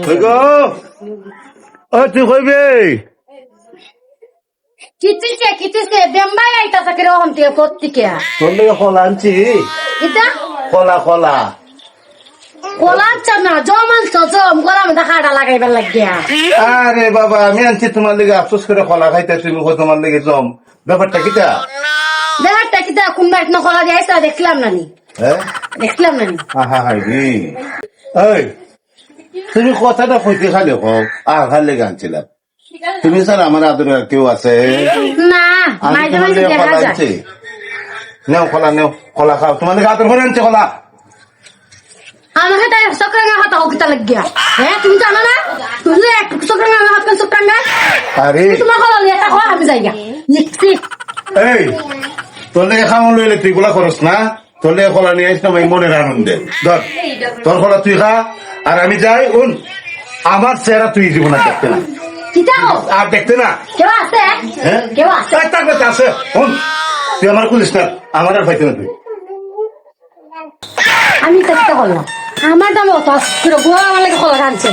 কই গো ও তুই কইবে কিতিছে বেম্বাই আইতাছে কিরকম দিয়ে প্রত্যেকে তোর লেগে কলা আনছি এটা কলা কলা কোলাচ্ছ না জমানছ জম গরম দেখাটা লাগাইবার লাগিয়া আরে বাবা আমি আনছি তোমার লেগে আফসোস করে কলা খাইতে তুমি কই তোমার লেগে জম ব্যাপারটা কিটা দেখাটা কিতা কোন মাইট না কলা দিয়েছে দেখলাম নানি হ্যাঁ দেখলাম নানি আহা হাই রে এই তুমি কথাটা কইতে খালি কও আঘার লেগে আনছিলাম তুমি স্যার আমার আদর কেউ আছে না আমি মাঝে তোমার মাঝে লেগে দেখা কলা যায় আনছি নেও কলা খাও তোমার লেগে আদর করে আনছে কলা আমাকে তাই সকালে হাত হকিতা লাগিয়া হ্যাঁ তুমি জানো না তুমি এক সকালে হাত কোন সকালে আরে তোমার কলা লিয়ে তা আমি যাইগা লিখছি এই তোর লেগে খাওয়া লইলে তুই গুলা করস না তোর লেগে কলা নিয়ে আসলাম এই মনের আনন্দে ধর তোর কলা তুই খা আর আমি যাই আমার চেহারা তুই জীবন আর দেখতে না কিতা হো আর দেখতে না কেউ আছে হ্যাঁ কেউ আছে তার কাছে আছে তুই আমার কুলিস না আমার আর পাইতে না তুই আমি চেষ্টা করলাম আমার দাম অত গোয়া আমার লাগে কলা খাচ্ছে